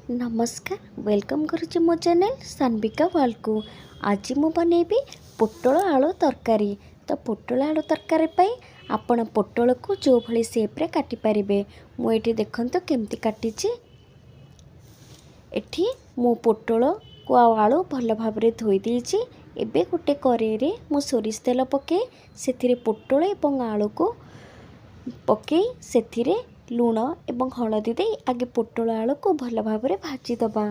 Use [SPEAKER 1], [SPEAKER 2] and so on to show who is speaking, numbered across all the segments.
[SPEAKER 1] नमस्कार वेलकम करुच्ची मो channel Sanvika world को। आज मु बनैबी पोटल आलू तरकारी। तो पोटल आलू तरकारी पाई आपण पोटल को जो भली शेप्रे काटी पारिबे। मु एठी देखंतो केमती काटिची। एठी मु पोटल को आलू भल भाबरे धोई देइची। एबे गोटे करेई रे मु सोरिष तेल पके सेथिरे पोटल एवं आलू को पके सेथिरे लूण एवं हलदी दे आगे पोटल आलू को भल भाबरे भाजी दबा।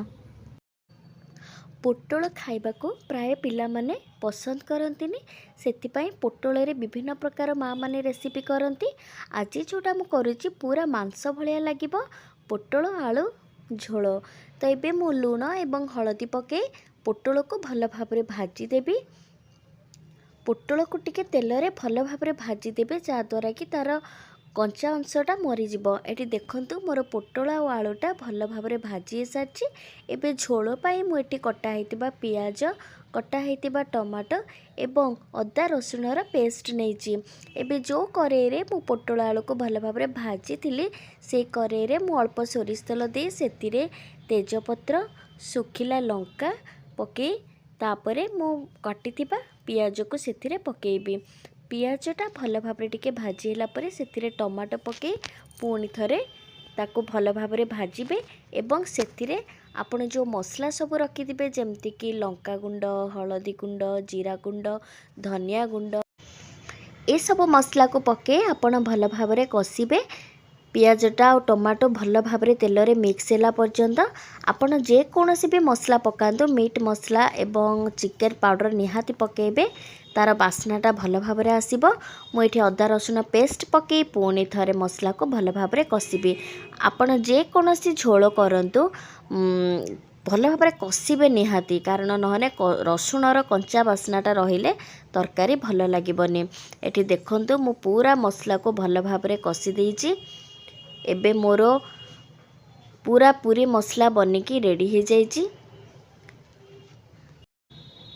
[SPEAKER 1] पोटल खाइबा को प्राय पिला माने पसंद करंतिनी, सेथिपाई पोटल रे विभिन्न प्रकार माँ माने रेसिपी करंती। आज जोटा मु करूची पूरा मांस भलिया लागिबो पोटल आलू झोल। तो एबे मु लूण एवं हलदी पके पोटल को भल भाबरे भाजी देबी। पोटल को टिके तेल रे भल भाबरे भाजी देबे द्वारा कि तार कंचा अंशटा मरीजिबो। एटी देखंतु मोर पोटल आ आलूटा भल भाबरे भाजी सारछि। एबे झोल पाई मु एटी कटा हेतिबा पियाज, कटा हेतिबा टमाटो एवं अदा रसुणर पेस्ट नेइछि। एबे जो करेई रे मु पोटल आलू को भल भाबरे भाजी थिली से करेई रे मु अल्प सोरिष तेल दे सेतिरे तेजपत्र, सुखिला लंका पके तापरे मु काटिथिबा पियाज को सेतिरे पकेइबी। पियाजटा भल भाबरे टिके भाजी होला परे सेतिरे टमाटो पके पुणी थरे ताको भल भाबरे भाजिबे एवं सेतिरे आपण जो मसला सब रखिथिबे जेमति कि लंका गुंड, हलदी गुंड, जीरा गुंड, धनिया गुंड ए सब मसला को पके आपण भल भाबरे कसिबे। पियाजटा और टमाटो भल भाबरे तेल रे मिक्स होला पर्यंत आपण जे कोनोसी भी मसला पकांदो, मीट मसला एवं चिकन पाउडर निहाती पकेबे तार बास्नाटा भल भाबरे आसीबो। मु एठी अदा रसुण पेस्ट पके पुणी थरे मसला को भल भाबरे कसिबे। आपण जे कोनोसी झोल करंतु भल भाबरे कसिबे निहाती, कारण नहने रसुणर कंचा बास्नाटा रहिले तरकारी भल लागिबनी। एठी देखंतु मु पूरा मसला को भल भाबरे कसी देइची। एबे मोरो पूरा पूरी मसला बनिकी रेडी हो जाइची।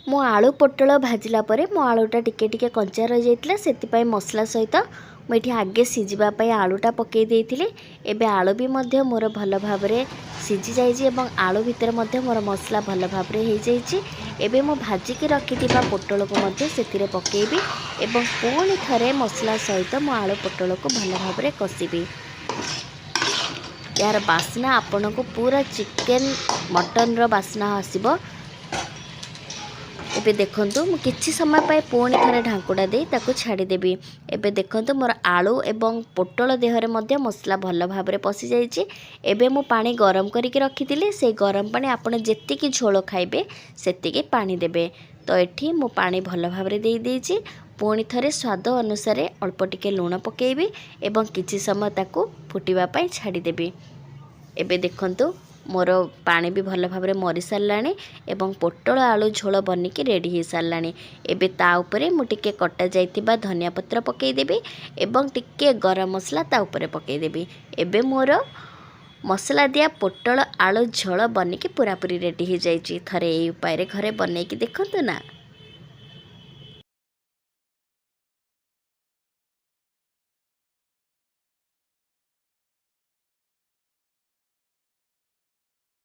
[SPEAKER 1] मो आलू पोटल भाजिला परे मो आलूटा टिके टिके कंचा रही जाइतिला, सेतिपाई मसला सहित मुझे आगे सिझिबा पई आलूटा पकई देइथिली। एबे आलू भी मध्य मोर भल भाबरे सिझी जाइछि एवं आलू भितर मध्य मोर मसला भल भाबरे हो जाइछि। एबे मो भाजिकी रखिथिबा पोटल को मध्य सेतिरे पकेइबी एवं पुणी थरे मसला सहित मो आलू पोटल को भल भाबरे कसिबी। यार बास्ना आपन को पूरा चिकेन मटन रो बास्ना आसीबो। एबे देखंतु मु किछि समय पाए पुणी थरे ढांकुड़ा दे ताको छाड़ी देबी। एबे देखंतु मोर आलू एवं पोटल देहरे मध्य मसला भल भाबरे पसी जाइछि। एबे मु पानी गरम करिके रखिथिली, से गरम पानी आपण जेतिकी झोल खाइबे सेतिकी पानी देबे। तो एठी मु पानी भल भाबरे देई देइछि। पुणी थरे स्वाद अनुसार अल्प टिके लूण पकेइबी एवं किछि समय ताको फुटिबा पई छाड़ी देबी। एबे देखंतु मोर पानी भी भल भाबरे मरी सारलाणी एवं पोटल आलू झोल बनिकी रेडी हो सारलाणी। एबे ता उपरे मु टिके कटा जाइतिबा धनिया पत्र पकेई देबी एवं टिके गरम मसला ता उपरे पकेई देबी। एबे मोर मसला दिया पोटल आलू झोल बनिकी पूरा पूरी रेडी हो जाइछि। थरे ए उपाय रे घरे बनेकी देखंतु ना।